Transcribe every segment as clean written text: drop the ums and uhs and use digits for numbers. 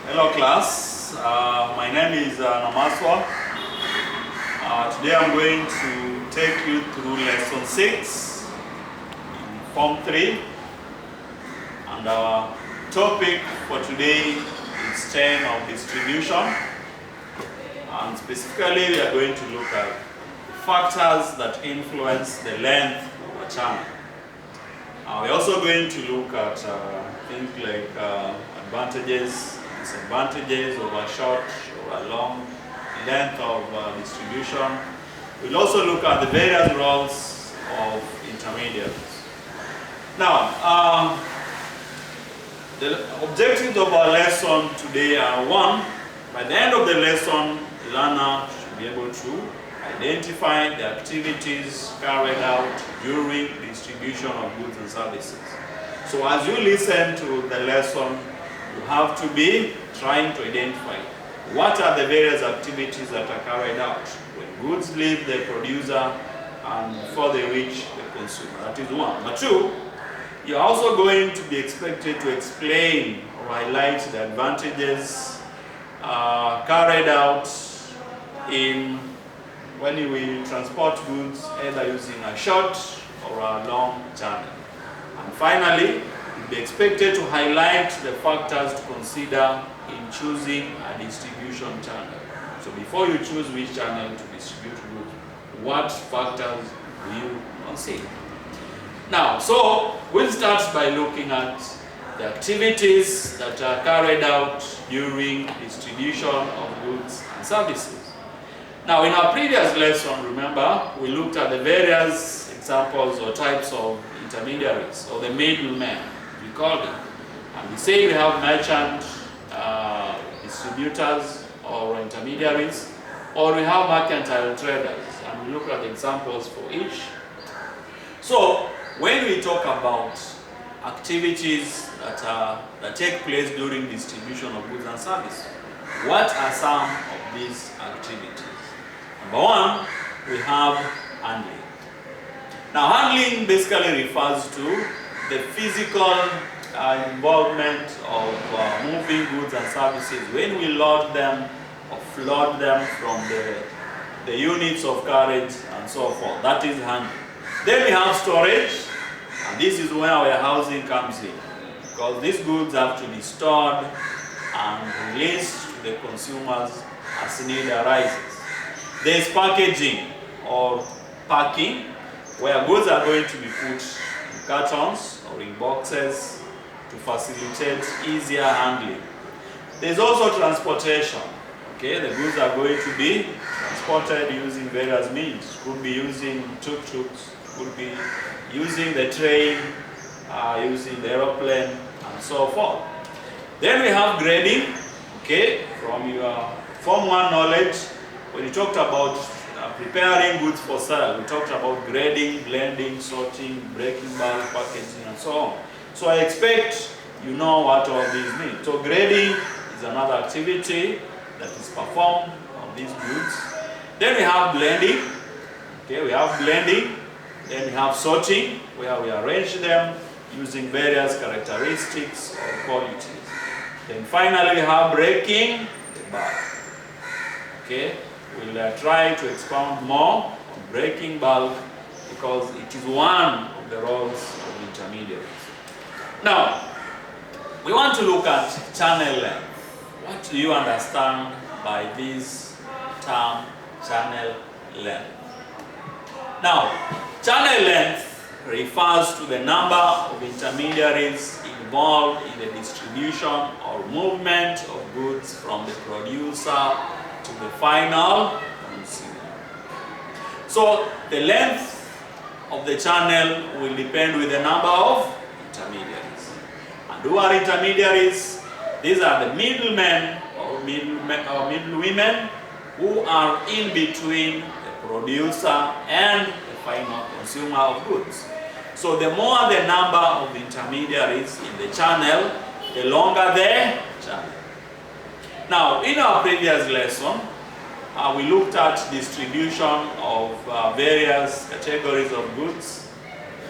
Hello class, my name is Namaswa. Today I'm going to take you through lesson 6 in form 3, and our topic for today is chain of distribution, and specifically we are going to look at factors that influence the length of a channel. We're also going to look at things like advantages, disadvantages of a short or a long length of distribution. We'll also look at the various roles of intermediaries. Now, the objectives of our lesson today are: 1, by the end of the lesson, the learner should be able to identify the activities carried out during distribution of goods and services. So as you listen to the lesson, you have to be trying to identify what are the various activities that are carried out when goods leave the producer and before they reach the consumer. That is 1. But 2, you're also going to be expected to explain or highlight the advantages carried out in when you will transport goods either using a short or a long channel. And finally, you'll be expected to highlight the factors to consider in choosing a distribution channel. So before you choose which channel to distribute goods, what factors do you consider? Now, so we'll start by looking at the activities that are carried out during distribution of goods and services. Now, in our previous lesson, remember, we looked at the various examples or types of intermediaries, or the middlemen, we call them. And we say we have merchant distributors or intermediaries, or we have mercantile traders, and we look at the examples for each. So, when we talk about activities that take place during distribution of goods and services, what are some of these activities? Number 1, we have handling. Now, handling basically refers to the physical involvement of moving goods and services when we load them or flood them from the units of carriage and so forth. That is handling. Then we have storage, and this is where warehousing comes in, because these goods have to be stored and released to the consumers as need arises. There is packaging or packing, where goods are going to be put in cartons or in boxes to facilitate easier handling. There is also transportation. Okay, the goods are going to be transported using various means. Could be using tuk-tuks, could be using the train, using the aeroplane, and so forth. Then we have grading. Okay, from your Form 1 knowledge, when you talked about preparing goods for sale, we talked about grading, blending, sorting, breaking bulk, packaging, and so on. So I expect you know what all these mean. So grading is another activity that is performed on these goods. Then we have blending. Okay, we have blending. Then we have sorting, where we arrange them using various characteristics or qualities. Then finally we have breaking the bulk. Okay. We'll try to expound more on breaking bulk because it is one of the roles of intermediaries. Now, we want to look at channel length. What do you understand by this term, channel length? Now, channel length refers to the number of intermediaries involved in the distribution or movement of goods from the producer to the final consumer. So the length of the channel will depend with the number of intermediaries. And who are intermediaries? These are the middlemen or middlewomen who are in between the producer and the final consumer of goods. So the more the number of intermediaries in the channel, the longer the channel. Now, in our previous lesson, we looked at distribution of various categories of goods.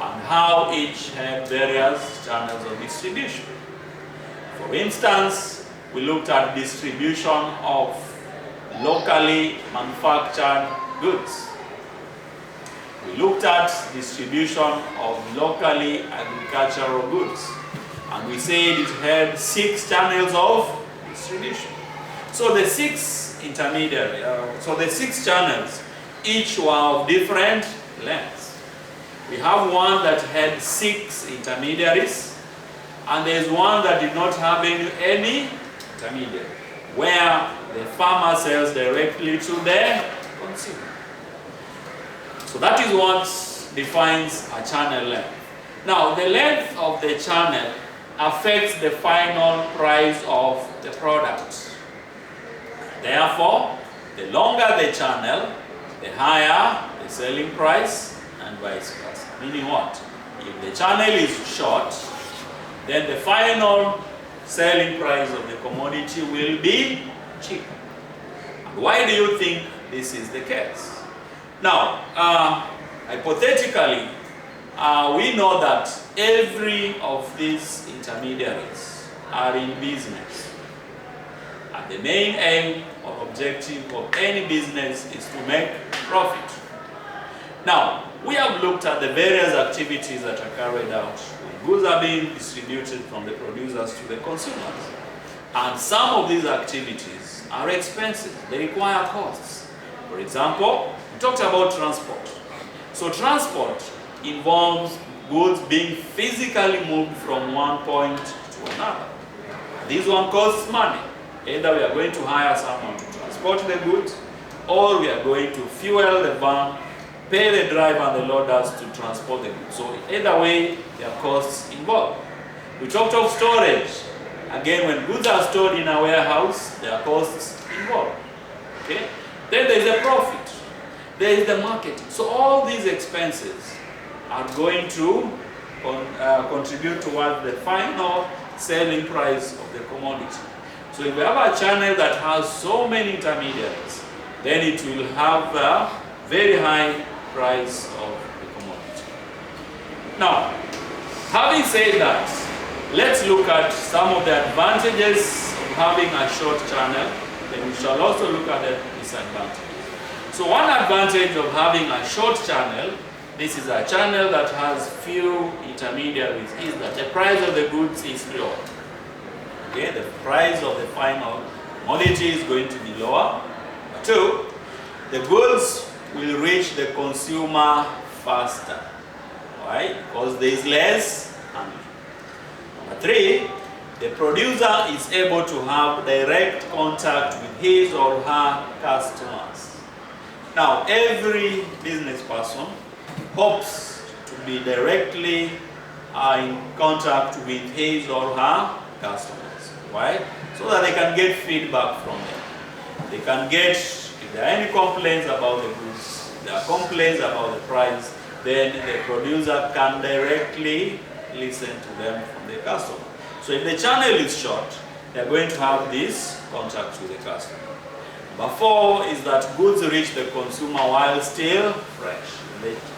and how each had various channels of distribution. For instance, we looked at distribution of locally manufactured goods. We looked at distribution of locally agricultural goods, and we said it had 6 channels of distribution. So the 6 the 6 channels, each were of different lengths. We have one that had 6 intermediaries, and there's one that did not have any intermediary, where the farmer sells directly to the consumer. So that is what defines a channel length. Now, the length of the channel affects the final price of the product. Therefore, the longer the channel, the higher the selling price, and vice versa. Meaning what? If the channel is short, then the final selling price of the commodity will be cheaper. And why do you think this is the case? Now, hypothetically, we know that every of these intermediaries are in business. And the main aim or objective of any business is to make profit. Now, we have looked at the various activities that are carried out when goods are being distributed from the producers to the consumers. And some of these activities are expensive. They require costs. For example, we talked about transport. So transport involves goods being physically moved from one point to another. This one costs money. Either we are going to hire someone to transport the goods, or we are going to fuel the van, pay the driver and the loaders to transport the goods. So either way, there are costs involved. We talked of storage. Again, when goods are stored in a warehouse, there are costs involved. Okay? Then there is a profit. There is the marketing. So all these expenses are going to contribute towards the final selling price of the commodity. So if we have a channel that has so many intermediaries, then it will have a very high price of the commodity. Now, having said that, let's look at some of the advantages of having a short channel. Then we shall also look at the disadvantages. So one advantage of having a short channel, this is a channel that has few intermediaries, is that the price of the goods is low. Okay, the price of the final commodity is going to be lower. 2, the goods will reach the consumer faster. Why? Because there is less handling. Number 3, the producer is able to have direct contact with his or her customers. Now, every business person hopes to be directly in contact with his or her customers. Why? So that they can get feedback from them. They can get, if there are any complaints about the goods, if there are complaints about the price, then the producer can directly listen to them from the customer. So if the channel is short, they are going to have this contact with the customer. Number 4 is that goods reach the consumer while still fresh.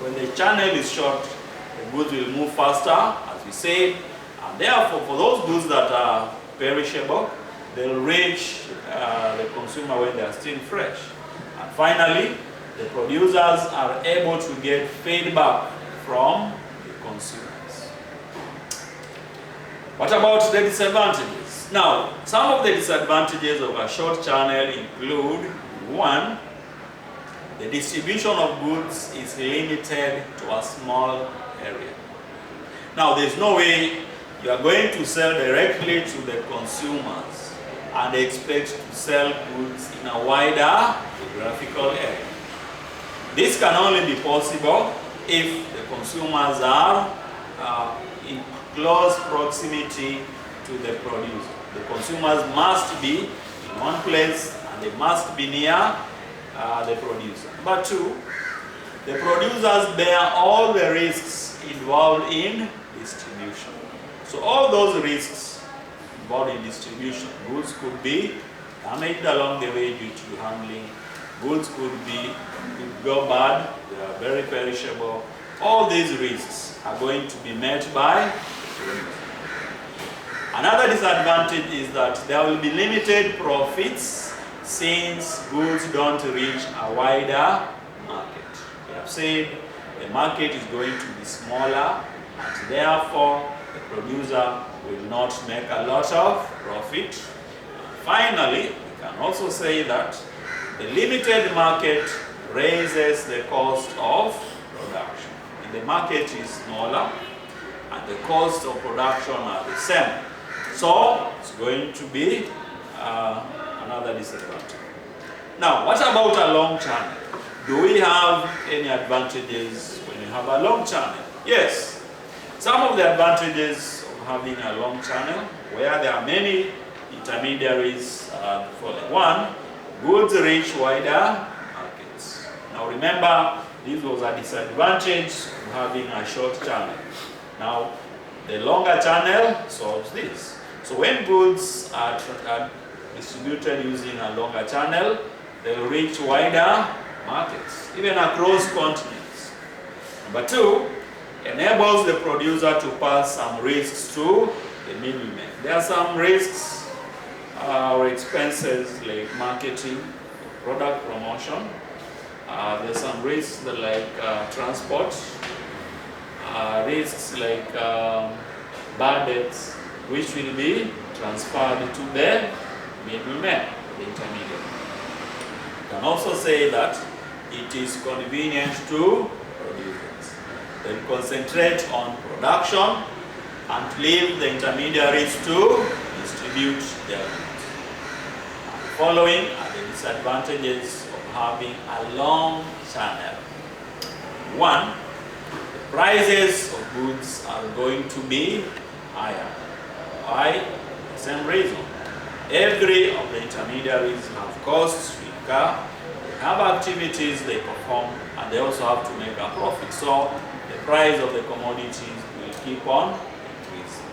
When the channel is short, the goods will move faster, as we said, and therefore for those goods that are perishable, they'll reach the consumer when they are still fresh. And finally, the producers are able to get feedback from the consumers. What about the disadvantages? Now, some of the disadvantages of a short channel include: 1, the distribution of goods is limited to a small area. Now, there's no way you are going to sell directly to the consumers and expect to sell goods in a wider geographical area. This can only be possible if the consumers are in close proximity to the producer. The consumers must be in one place and they must be near the producer. But 2, the producers bear all the risks involved in distribution. So all those risks involved in distribution, goods could be damaged along the way due to handling, goods could go bad, they are very perishable, all these risks are going to be met by the producer. Another disadvantage is that there will be limited profits since goods don't reach a wider market. We have said the market is going to be smaller, and therefore the producer will not make a lot of profit. Finally, we can also say that the limited market raises the cost of production. If the market is smaller and the cost of production are the same, so it's going to be another disadvantage. Now, what about a long channel? Do we have any advantages when you have a long channel? Yes. Some of the advantages of having a long channel, where there are many intermediaries, for the one, goods reach wider markets. Now remember, this was a disadvantage of having a short channel. Now, the longer channel solves this. So when goods are distributed using a longer channel, they'll reach wider markets, even across continents. Number two, enables the producer to pass some risks to the middlemen. There are some risks or expenses like marketing, product promotion. There's some risks like transport, risks like bad debts, which will be transferred to the middlemen, the intermediate. You can also say that it is convenient to producers. They concentrate on production and leave the intermediaries to distribute their goods. The following are the disadvantages of having a long channel. One, the prices of goods are going to be higher. Why? The same reason. Every of the intermediaries have costs to incur, they have activities they perform, and they also have to make a profit. So the price of the commodities will keep on increasing.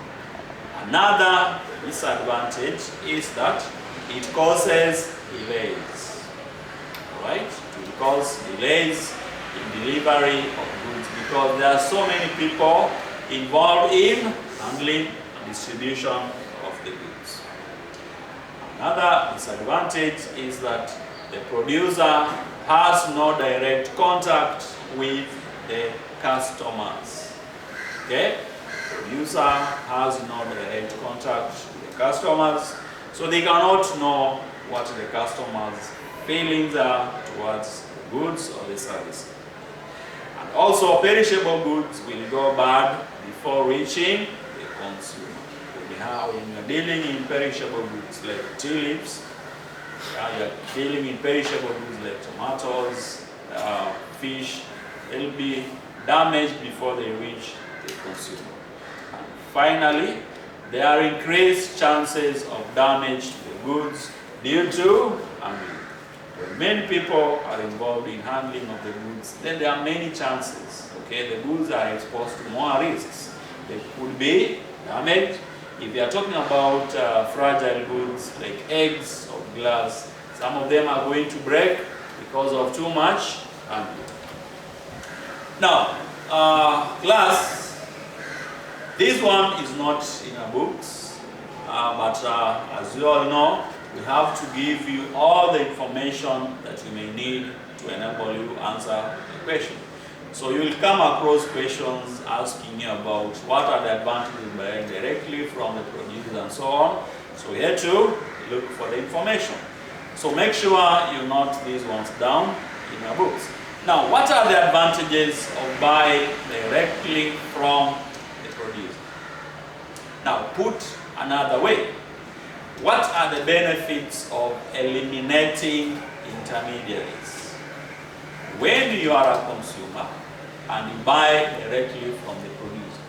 Another disadvantage is that it causes delays. Right? It will cause delays in delivery of goods because there are so many people involved in handling and distribution of the goods. Another disadvantage is that the producer has no direct contact with the customers. Okay? The producer has no direct contact with the customers, so they cannot know what the customers' feelings are towards the goods or the service. And also, perishable goods will go bad before reaching the consumer. When you're dealing in perishable goods like tea leaves, you're dealing in perishable goods like tomatoes, fish, they'll be damaged before they reach the consumer. And finally, there are increased chances of damage to the goods due to handling. When many people are involved in handling of the goods, then there are many chances. Okay, the goods are exposed to more risks. They could be damaged. If you are talking about fragile goods like eggs or glass, some of them are going to break because of too much handling. Now, glass, this one is not in our books, but as you all know, we have to give you all the information that you may need to enable you to answer the question. So you will come across questions asking you about what are the advantages of buying directly from the producer and so on. So here too, look for the information. So make sure you note these ones down in your books. Now, what are the advantages of buying directly from the producer? Now, put another way. What are the benefits of eliminating intermediaries? When you are a consumer and you buy directly from the producer,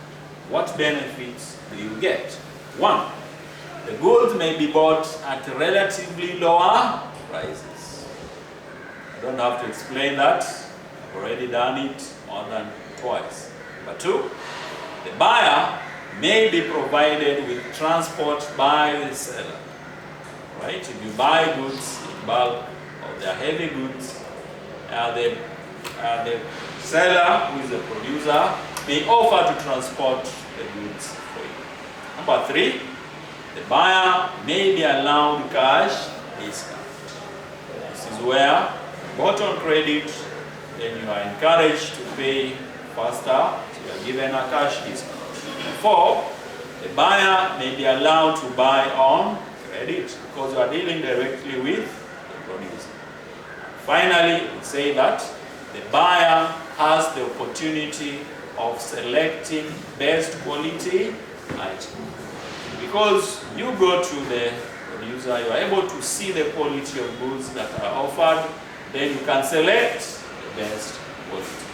what benefits do you get? One, the goods may be bought at relatively lower prices. I don't have to explain that. I've already done it more than twice. Number two, the buyer may be provided with transport by the seller. Right? If you buy goods in bulk or they are heavy goods, the seller, who is the producer, may offer to transport the goods for you. Number 3, the buyer may be allowed cash discount. This is where bought on credit, then you are encouraged to pay faster, so you are given a cash discount. 4, the buyer may be allowed to buy on credit because you are dealing directly with the producer. Finally, we say that the buyer has the opportunity of selecting best quality item. Because you go to the producer, you are able to see the quality of goods that are offered, then you can select the best quality.